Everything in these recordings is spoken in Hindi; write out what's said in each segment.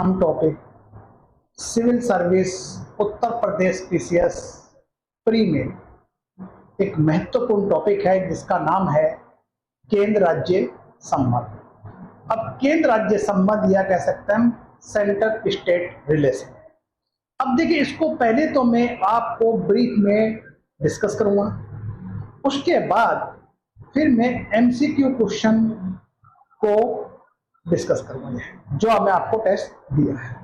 अहम topic civil service Uttar Pradesh PCS pre में एक महत्वपूर्ण टॉपिक है जिसका नाम है केंद्र राज्य संबंध। अब केंद्र राज्य संबंध या कह सकते हैं हम सेंटर स्टेट रिलेशन। अब देखिए, इसको पहले तो मैं आपको ब्रीफ में डिस्कस करूंगा, उसके बाद फिर मैं एमसीक्यू क्वेश्चन को डिस्कस करूंगा जो मैं आपको टेस्ट दिया है।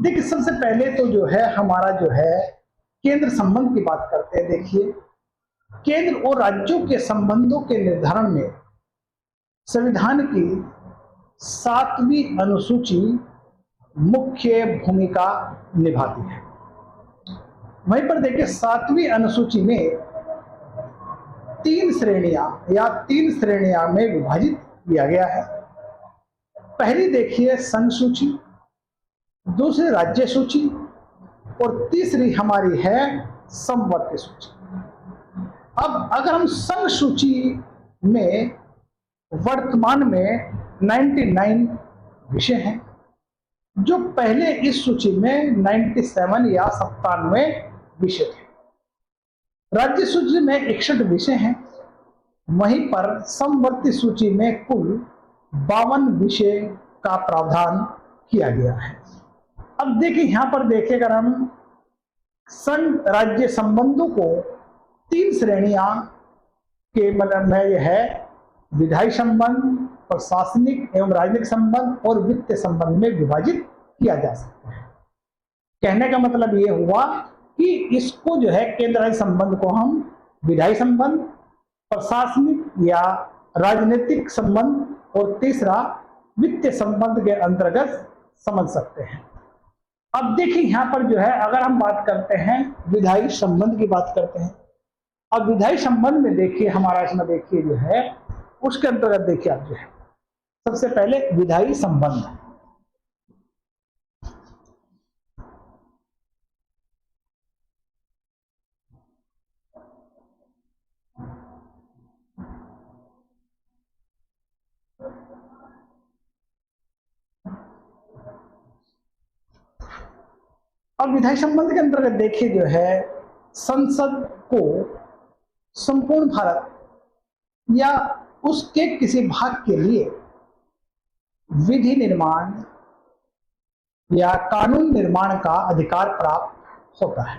देखिए, सबसे पहले तो जो है हमारा जो है केंद्र संबंध की बात करते हैं। देखिए, केंद्र और राज्यों के संबंधों के निर्धारण में संविधान की 7वीं अनुसूची मुख्य भूमिका निभाती है। वहीं पर देखिए, 7वीं अनुसूची में 3 श्रेणियां में विभाजित किया गया है। पहली देखिए संघ सूची, दूसरी राज्य सूची और तीसरी हमारी है समवर्ती सूची। अब अगर हम संघ सूची में वर्तमान में 99 विषय हैं, जो पहले इस सूची में 97 या 97 विषय थे। राज्य सूची में 61 विषय हैं, वहीं पर समवर्ती सूची में कुल 52 विषय का प्रावधान किया गया है। अब देखिए, यहां पर देखिए, अगर हम संघ राज्य संबंधों को 3 श्रेणियां के मतलब में यह है विधायी संबंध, प्रशासनिक एवं राजनीतिक संबंध और वित्तीय संबंध में विभाजित किया जा सकता है। कहने का मतलब यह हुआ कि इसको जो है केंद्र राज्य संबंध को हम विधायी संबंध, प्रशासनिक या राजनीतिक संबंध और तीसरा वित्तीय संबंध के अंतर्गत समझ सकते हैं। अब देखिए, यहां पर जो है अगर हम बात करते हैं विधायी संबंध की बात करते हैं। अब विधायी संबंध में देखिए हमारा इसमें देखिए जो है उसके अंतर्गत देखिए आप जो है सबसे पहले विधायी संबंध। अब विधायी संबंध के अंतर्गत देखिए जो है संसद को संपूर्ण भारत या उसके किसी भाग के लिए विधि निर्माण या कानून निर्माण का अधिकार प्राप्त होता है।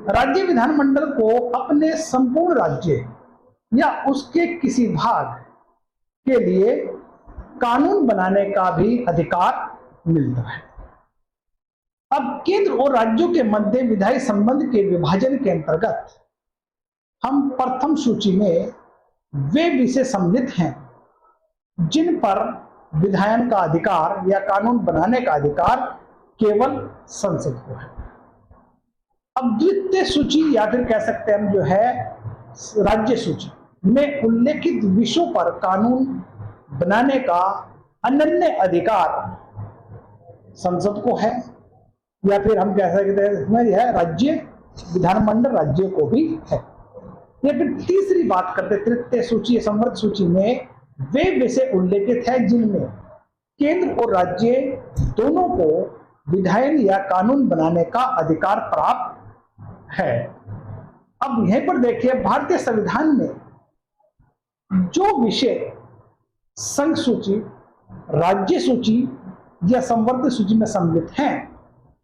राज्य विधानमंडल को अपने संपूर्ण राज्य या उसके किसी भाग के लिए कानून बनाने का भी अधिकार मिलता है। अब केंद्र और राज्यों के मध्य विधायी संबंध के विभाजन के अंतर्गत हम प्रथम सूची में वे विषय सम्मिलित हैं जिन पर विधायन का अधिकार या कानून बनाने का अधिकार केवल संसद को है। अब द्वितीय सूची या फिर कह सकते हैं हम जो है राज्य सूची में उल्लेखित विषयों पर कानून बनाने का अनन्य अधिकार संसद को है, या फिर हम कह सकते हैं इसमें यह है राज्य विधानमंडल राज्य को भी है। या फिर तीसरी बात करते तृतीय सूची समवर्ती सूची में वे विषय उल्लेखित है जिनमें केंद्र और राज्य दोनों को विधायन या कानून बनाने का अधिकार प्राप्त है। अब यहीं पर देखिए, भारतीय संविधान में जो विषय संघ सूची, राज्य सूची या समवर्ती सूची में सम्मिलित हैं,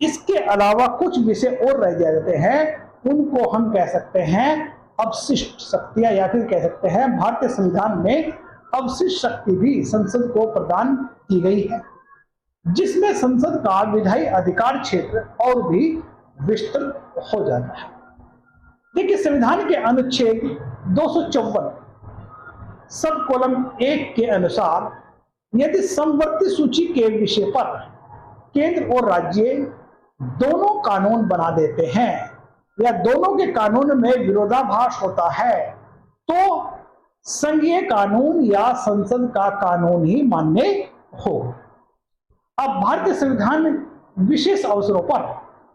इसके अलावा कुछ विषय और रह जाते हैं, उनको हम कह सकते हैं अवशिष्ट शक्तियां, या फिर कह सकते हैं भारतीय संविधान में अवशिष्ट शक्ति भी संसद को प्रदान की गई है, जिसमें संसद का विधायी अधिकार क्षेत्र और भी विस्तृत हो जाता है। देखिए, संविधान के अनुच्छेद 254 सब कॉलम 1 के अनुसार यदि समवर्ती सूची के विषय पर केंद्र और राज्य दोनों कानून बना देते हैं या दोनों के कानून में विरोधाभास होता है, तो संघीय कानून या संसद का कानून ही मान्य हो। अब भारतीय संविधान विशेष अवसरों पर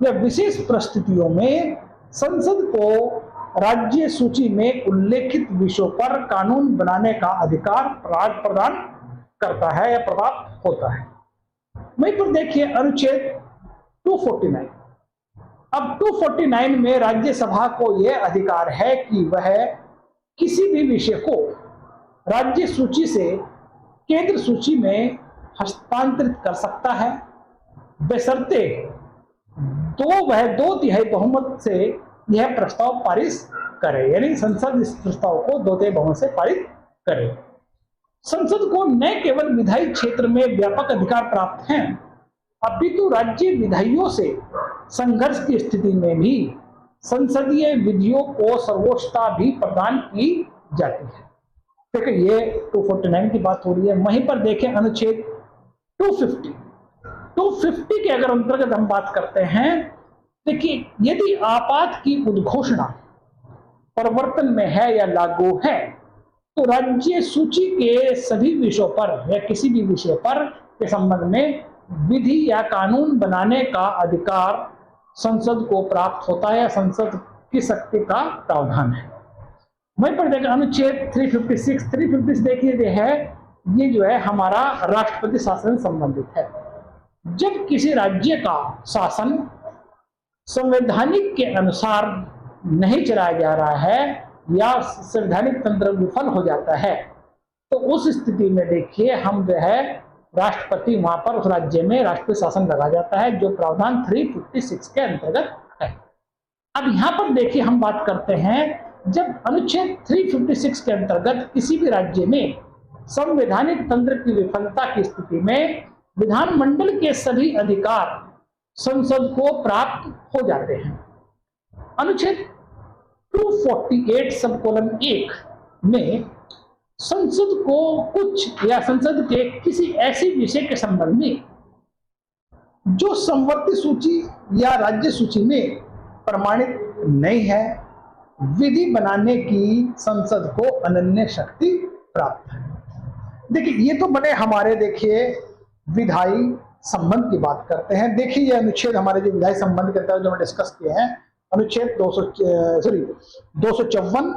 या विशेष परिस्थितियों में संसद को राज्य सूची में उल्लेखित विषयों पर कानून बनाने का अधिकार प्रदान करता है या प्राप्त होता है। वहीं पर देखिए अनुच्छेद 249। अब 249 में राज्यसभा को यह अधिकार है कि वह किसी भी विषय को राज्य सूची से केंद्र सूची में हस्तांतरित कर सकता है, बशर्ते वह 2/3 बहुमत से यह प्रस्ताव पारित करे, यानी संसद इस प्रस्ताव को 2/3 बहुमत से पारित करे। संसद को न केवल विधायी क्षेत्र में व्यापक अधिकार प्राप्त हैं, अपितु राज्य विधायियों से संघर्ष की स्थिति में भी संसदीय विधियों को सर्वोच्चता भी प्रदान की जाती है। देखिए ये 249 की बात हो रही है। वहीं पर देखें अनुच्छेद 250 के अगर अंतर्गत हम बात करते हैं, देखिए यदि आपात की उद्घोषणा प्रवर्तन में है या लागू है तो राज्य सूची के सभी विषयों पर या किसी भी विषय पर के संबंध में विधि या कानून बनाने का अधिकार संसद को प्राप्त होता है या संसद की शक्ति का प्रावधान है। वहीं पर देखिए अनुच्छेद 356 देखिए है, ये जो है हमारा राष्ट्रपति शासन से संबंधित है। जब किसी राज्य का शासन संवैधानिक के अनुसार नहीं चलाया जा रहा है या संवैधानिक तंत्र विफल हो जाता है तो उस स्थिति में देखिए हम जो है राष्ट्रपति वहां पर उस राज्य में राष्ट्रपति शासन लगा जाता है, जो प्रावधान 356 के अंतर्गत है। अब यहां पर देखिए हम बात करते हैं, जब अनुच्छेद 356 के अंतर्गत किसी भी राज्य में संवैधानिक तंत्र की विफलता की स्थिति में विधानमंडल के सभी अधिकार संसद को प्राप्त हो जाते हैं। अनुच्छेद 248 सबकोलन 1 में संसद को कुछ या संसद के किसी ऐसे विषय के संबंध में जो संवर्ती सूची या राज्य सूची में प्रमाणित नहीं है, विधि बनाने की संसद को अनन्य शक्ति प्राप्त है। देखिए ये तो बने हमारे देखिए विधायी संबंध की बात करते हैं। देखिए ये अनुच्छेद हमारे जो विधायी संबंध के अंतर्गत जो हमने डिस्कस किए हैं, अनुच्छेद 254,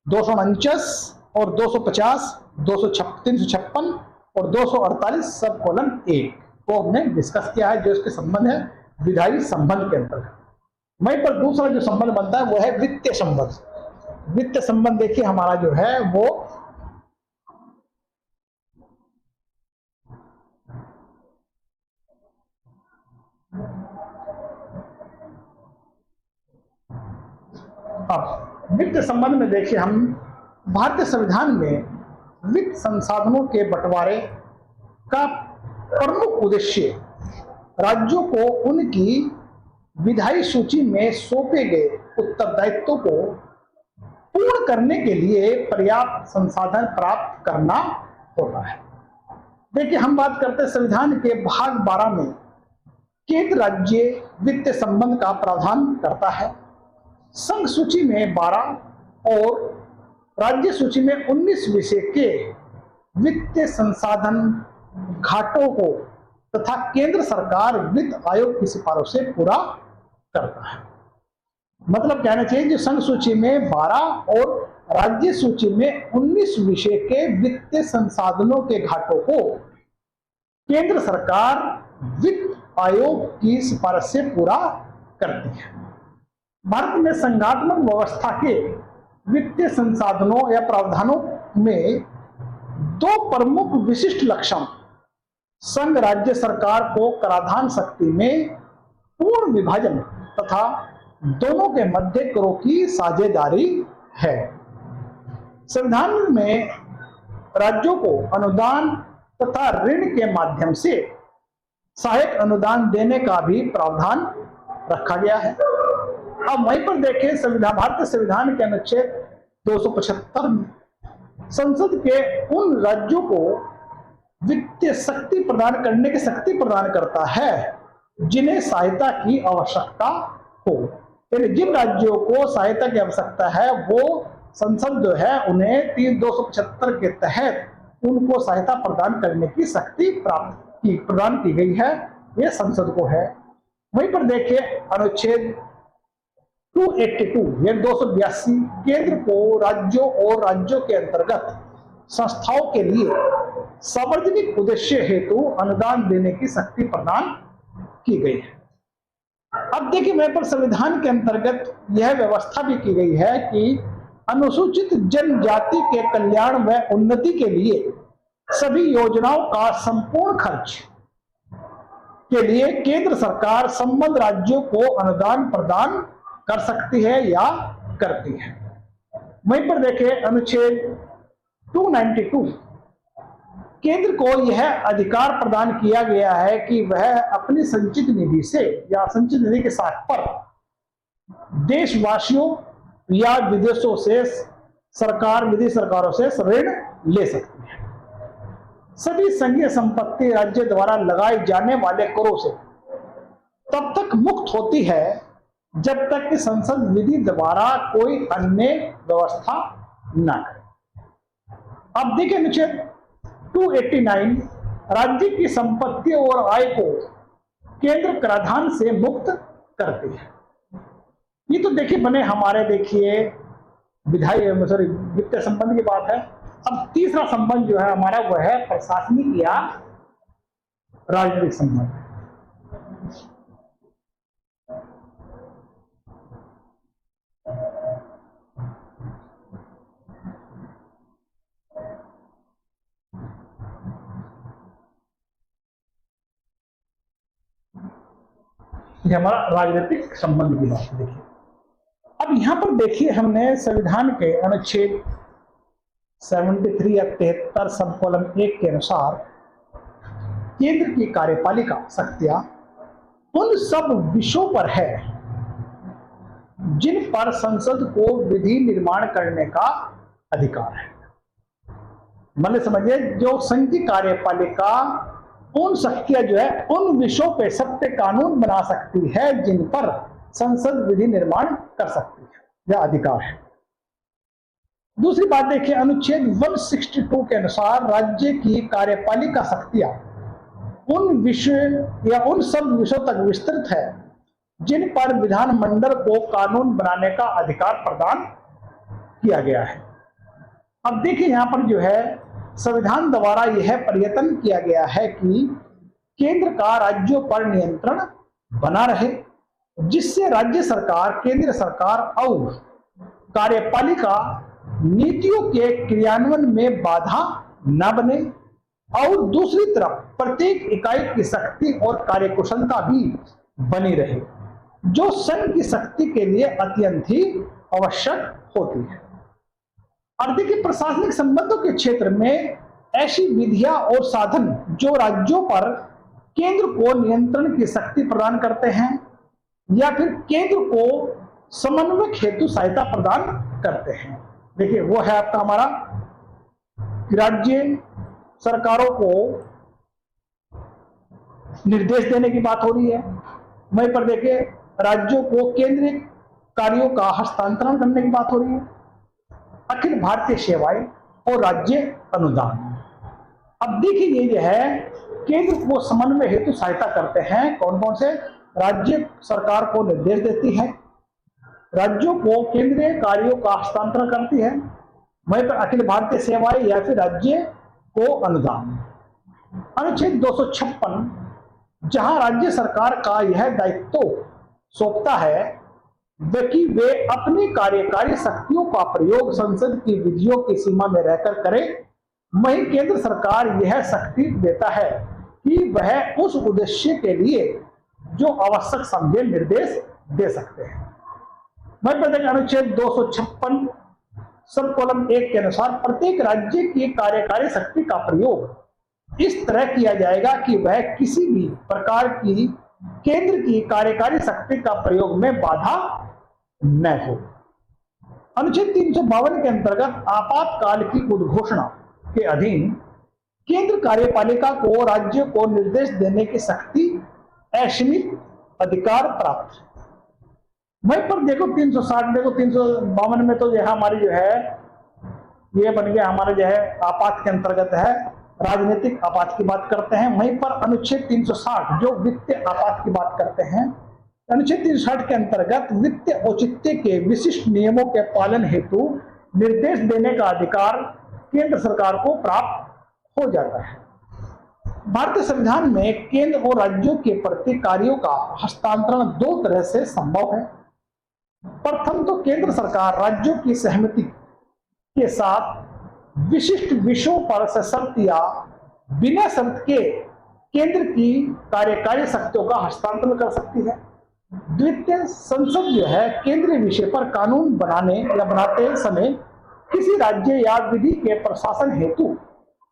249 और 250, 356 और 248 सबकोलन 1 को हमने डिस्कस किया है, जो इसके संबंध है विधायी संबंध के अंतर्गत। वहीं पर दूसरा जो संबंध बनता है वो है वित्तीय संबंध। वित्तीय संबंध देखिए हमारा जो है वो अब वित्त संबंध में देखिए हम भारतीय संविधान में वित्त संसाधनों के बंटवारे का प्रमुख उद्देश्य राज्यों को उनकी विधायी सूची में सौंपे गए उत्तरदायित्वों को पूर्ण करने के लिए पर्याप्त संसाधन प्राप्त करना होता है। देखिए हम बात करते हैं संविधान के भाग 12 में केंद्र राज्य वित्तीय संबंध का प्रावधान करता है। संघ सूची में 12 और राज्य सूची में 19 विषय के वित्तीय संसाधन घाटों को तथा केंद्र सरकार वित्त आयोग की सिफारिश से पूरा करता है। मतलब कहना चाहिए जो संघ सूची में 12 और राज्य सूची में 19 विषय के वित्तीय संसाधनों के घाटों को केंद्र सरकार वित्त आयोग की सिफारिश से पूरा करती है। भारत में संघात्मक व्यवस्था के वित्तीय संसाधनों या प्रावधानों में दो प्रमुख विशिष्ट लक्षण संघ राज्य सरकार को कराधान शक्ति में पूर्ण विभाजन तथा दोनों के मध्य करों की साझेदारी है। संविधान में राज्यों को अनुदान तथा ऋण के माध्यम से सहायक अनुदान देने का भी प्रावधान रखा गया है। अब वहीं पर देखें संविधान भारतीय संविधान के अनुच्छेद 275 में संसद के उन राज्यों को वित्तीय शक्ति प्रदान करने की शक्ति प्रदान करता है जिन्हें सहायता की आवश्यकता हो। यानी जिन राज्यों को सहायता की आवश्यकता है वो संसद जो है उन्हें 275 के तहत उनको सहायता प्रदान करने की शक्ति प्रदान की गई है, ये संसद को है। वहीं पर देखिए अनुच्छेद 282 या 282 केंद्र को राज्यों और राज्यों के अंतर्गत संस्थाओं के लिए सार्वजनिक उद्देश्य हेतु अनुदान देने की शक्ति प्रदान की गई है। अब देखिए, वहां पर संविधान के अंतर्गत यह व्यवस्था भी की गई है कि अनुसूचित जनजाति के कल्याण व उन्नति के लिए सभी योजनाओं का संपूर्ण खर्च के लिए केंद्र सरकार संबद्ध राज्यों को अनुदान प्रदान कर सकती है या करती है। वहीं पर देखें अनुच्छेद 292, केंद्र को यह अधिकार प्रदान किया गया है कि वह अपनी संचित निधि से या संचित निधि के साथ पर देशवासियों या विदेशों से सरकार विदेशी सरकारों से ऋण ले सकती है। सभी संघीय संपत्ति राज्य द्वारा लगाए जाने वाले करों से तब तक मुक्त होती है जब तक कि संसद विधि द्वारा कोई अन्य व्यवस्था न करे। अब देखिए अनुच्छेद 289, राज्य की संपत्ति और आय को केंद्र कराधान से मुक्त करती है। ये तो देखिए बने हमारे देखिए वित्तीय संबंध की बात है। अब तीसरा संबंध जो है हमारा वह है प्रशासनिक या राजनीतिक संबंध। ये हमारा राजनीतिक संबंध की बात देखिए। अब यहां पर देखिए हमने संविधान के अनुच्छेद 73 या 73 सब कॉलम 1 के अनुसार केंद्र की कार्यपालिका शक्तियां उन सब विषयों पर है जिन पर संसद को विधि निर्माण करने का अधिकार है। मतलब समझिए, जो संघ की कार्यपालिका उन शक्तियां जो है उन विषयों पे सत्य कानून बना सकती है जिन पर संसद विधि निर्माण कर सकती है या अधिकार है। दूसरी बात देखिए, अनुच्छेद 162 के अनुसार राज्य की कार्यपालिका शक्तियां उन विषय या उन सब विषयों तक विस्तृत है जिन पर विधानमंडल को कानून बनाने का अधिकार प्रदान किया गया है। अब देखिए यहां पर जो है संविधान द्वारा यह प्रयत्न किया गया है कि केंद्र का राज्यों पर नियंत्रण बना रहे, जिससे राज्य सरकार, केंद्र सरकार और कार्यपालिका नीतियों के क्रियान्वयन में बाधा न बने और दूसरी तरफ प्रत्येक इकाई की शक्ति और कार्यकुशलता भी बनी रहे, जो संघ की शक्ति के लिए अत्यंत ही आवश्यक होती है। और देखिए, प्रशासनिक संबंधों के क्षेत्र में ऐसी विधियां और साधन जो राज्यों पर केंद्र को नियंत्रण की शक्ति प्रदान करते हैं या फिर केंद्र को समन्वय हेतु सहायता प्रदान करते हैं। देखिए वो है आपका हमारा राज्य सरकारों को निर्देश देने की बात हो रही है। वहीं पर देखिए राज्यों को केंद्रीय कार्यों का हस्तांतरण करने की बात हो रही है। अखिल भारतीय सेवाएं और राज्य अनुदान। अब देखिए ये जो है केंद्र को समन्वय हेतु सहायता करते हैं। कौन कौन से? राज्य सरकार को निर्देश देती है, राज्यों को केंद्रीय कार्यों का हस्तांतरण करती है, वहीं पर अखिल भारतीय सेवाएं या फिर राज्य को अनुदान। अनुच्छेद 256 जहां राज्य सरकार का यह दायित्व सौंपता है कि वे अपनी कार्यकारी शक्तियों का प्रयोग संसद की विधियों की सीमा में रहकर करें, वहीं केंद्र सरकार यह शक्ति देता है कि वह उस उद्देश्य के लिए जो आवश्यक समझे निर्देश दे सकते हैं। अनुच्छेद 256 सब कॉलम 1 के अनुसार प्रत्येक राज्य की कार्यकारी शक्ति का प्रयोग इस तरह किया जाएगा कि वह किसी भी प्रकार की केंद्र की कार्यकारी शक्ति का प्रयोग में बाधा न हो। अनुच्छेद 352 के अंतर्गत आपातकाल की उद्घोषणा के अधीन केंद्र कार्यपालिका को राज्य को निर्देश देने की शक्ति असीमित अधिकार प्राप्त है। वहीं पर देखो 360 देखो 352 में तो यह हमारी जो है ये बन गया हमारा जो है आपात के अंतर्गत है, राजनीतिक आपात की बात करते हैं। वहीं पर अनुच्छेद 360 जो वित्तीय आपात की बात करते हैं, अनुच्छेद 360 के अंतर्गत वित्तीय औचित्य के विशिष्ट नियमों के पालन हेतु निर्देश देने का अधिकार केंद्र सरकार को प्राप्त हो जाता है। भारतीय संविधान में केंद्र और राज्यों के प्रति कार्यों का हस्तांतरण दो तरह से संभव है। प्रथम तो केंद्र सरकार राज्यों की सहमति के साथ विशिष्ट विषयों पर सशर्त या बिना शर्त के केंद्र की कार्यकारी शक्तियों का हस्तांतरण कर सकती है। द्वितीय, संसद जो है केंद्रीय विषय पर कानून बनाने या बनाते समय किसी राज्य या विधि के प्रशासन हेतु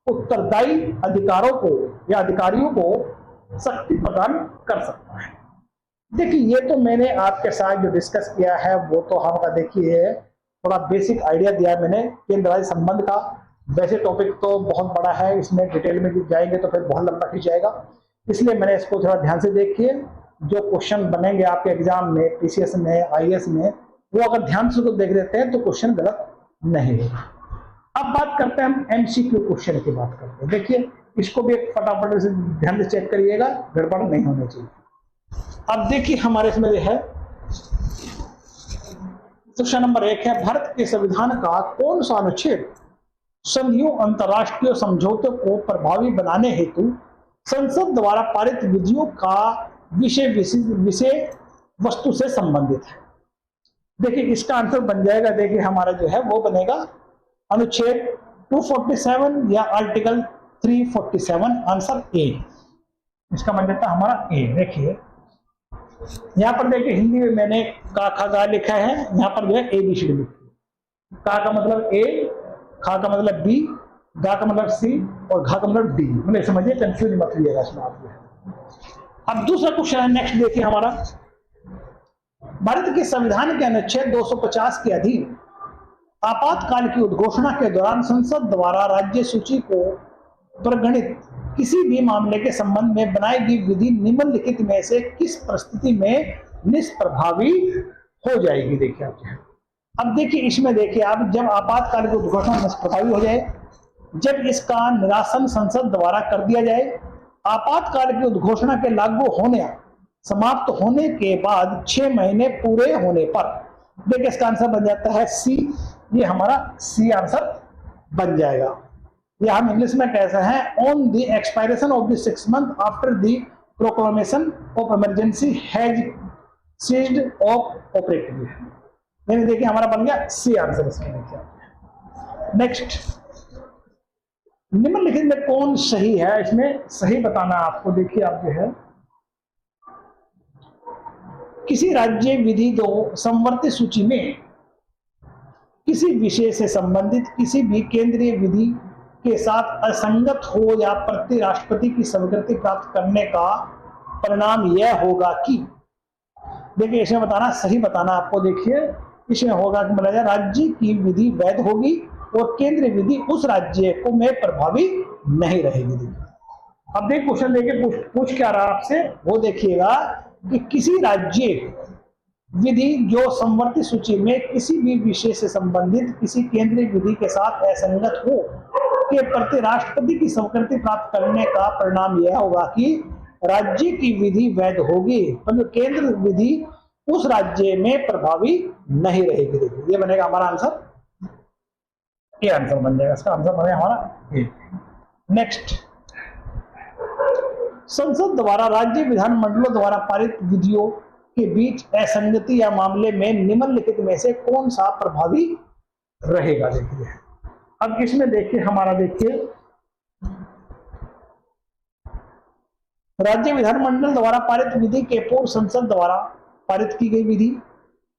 उत्तरदायी अधिकारों को या अधिकारियों को शक्ति प्रदान कर सकता है। देखिए, ये तो मैंने आपके साथ जो डिस्कस किया है वो तो हमका देखिए थोड़ा बेसिक आइडिया दिया मैंने केंद्र राज्य संबंध का। वैसे टॉपिक तो बहुत बड़ा है, इसमें डिटेल में जाएंगे तो फिर बहुत लंबा खींच जाएगा, इसलिए मैंने इसको थोड़ा ध्यान से देखिए। जो क्वेश्चन बनेंगे आपके एग्जाम में, पीसीएस में, आईएएस में, वो अगर ध्यान से तो देख लेते हैं तो क्वेश्चन गलत नहीं है। अब बात करते हैं हम एमसीक्यू क्वेश्चन की बात करते हैं। देखिए, इसको भी एक फटाफट से ध्यान से चेक करिएगा, गड़बड़ नहीं होनी चाहिए। अब देखिए हमारे इसमें है क्वेश्चन नंबर 1 है, भारत के संविधान का कौन सा अनुच्छेद संधियों अंतरराष्ट्रीय समझौतों को प्रभावी बनाने हेतु संसद द्वारा पारित विधियों का विषय वस्तु से संबंधित है? देखिए, इसका आंसर बन जाएगा, देखिए हमारा जो है वो बनेगा अनुच्छेद 247 या आर्टिकल 347, आंसर ए। इसका बन जाता है हमारा ए। देखिए यहां पर देखिए हिंदी में मैंने का खा गा लिखा है, यहां पर जो है ABCD लिखी है। का का मतलब ए, खा का मतलब बी, गा का मतलब सी और घा का मतलब डी। मतलब समझिए, कंफ्यूज मत होइएगा इसमें आप। अब दूसरा क्वेश्चन है, नेक्स्ट देखिए हमारा, भारत के संविधान के अनुच्छेद 250 के अधीन आपातकाल की उद्घोषणा के दौरान संसद द्वारा राज्य सूची को प्रगणित किसी भी मामले के संबंध में बनाई गई विधि निम्नलिखित में से किस परिस्थिति में निष्प्रभावी हो जाएगी? देखिए आप, अब देखिए इसमें देखिए आप, जब आपातकाल की उद्घोषणा निष्प्रभावी हो जाए, जब इसका निरासन संसद द्वारा कर दिया जाए, आपातकाल की उद्घोषणा के लागू होने समाप्त होने के बाद 6 महीने पूरे होने पर, देखिए इसका आंसर बन जाता है सी। ये हमारा सी आंसर बन जाएगा। या हम इंग्लिश में कैसे हैं, on the expiration of the 6 month after the proclamation of emergency has ceased of operating. यानी देखिए हमारा बन गया सी आंसर इसमें। नेक्स्ट, निम्नलिखित में कौन सही है? इसमें सही बताना आपको। देखिए आप जो है, किसी राज्य विधि दो संवर्ती सूची में किसी विषय से संबंधित किसी भी केंद्रीय विधि के साथ असंगत हो या प्रति राष्ट्रपति की स्वीकृति प्राप्त करने का परिणाम यह होगा कि, देखिए इसमें बताना सही बताना आपको। देखिए इसमें होगा कि मतलब राज्य की विधि वैध होगी और केंद्रीय विधि उस राज्य को में प्रभावी नहीं रहेगी। अब देखिए क्वेश्चन देखिए पूछ क्या रहा आपसे, वो देखिएगा कि किसी राज्य विधि जो संवर्ती सूची में किसी भी विषय से संबंधित किसी केंद्रीय विधि के साथ असंगत हो के प्रति राष्ट्रपति की स्वीकृति प्राप्त करने का परिणाम यह होगा कि राज्य की विधि वैध होगी, परंतु केंद्र विधि उस राज्य में प्रभावी नहीं रहेगी। देखिए ये बनेगा हमारा आंसर, ये आंसर बन जाएगा, इसका आंसर बनेगा हमारा ए। नेक्स्ट, संसद द्वारा राज्य विधानमंडलों द्वारा पारित विधियों के बीच असंगति या मामले में निम्नलिखित में से कौन सा प्रभावी रहेगा? देखिए अब इसमें देखिए हमारा, देखिए राज्य विधानमंडल द्वारा पारित विधि के पूर्व संसद द्वारा पारित की गई विधि,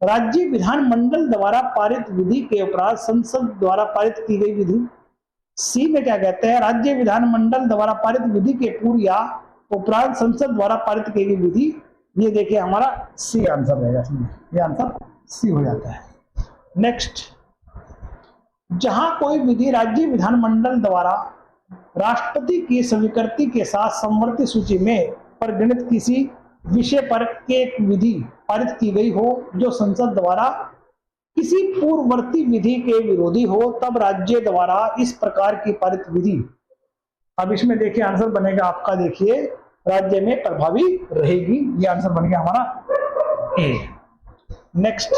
राज्य विधानमंडल द्वारा पारित विधि के उपरांत संसद द्वारा पारित की गई विधि। सी में क्या कहते हैं, राज्य विधानमंडल द्वारा पारित विधि के पूर्व या उपरांत संसद द्वारा पारित की गई विधि। ये देखिए हमारा सी आंसर रहेगा इसमें, ये आंसर सी हो जाता है। नेक्स्ट, जहां कोई विधि राज्य विधानमंडल द्वारा राष्ट्रपति की स्वीकृति के साथ संवर्ती सूची में परिगणित किसी विषय पर एक विधि पारित की गई हो जो संसद द्वारा किसी पूर्ववर्ती विधि के विरोधी हो, तब राज्य द्वारा इस प्रकार की पारित विधि, अब इसमें देखिए आंसर बनेगा आपका, देखिए राज्य में प्रभावी रहेगी। ये आंसर बन गया हमारा ए। नेक्स्ट,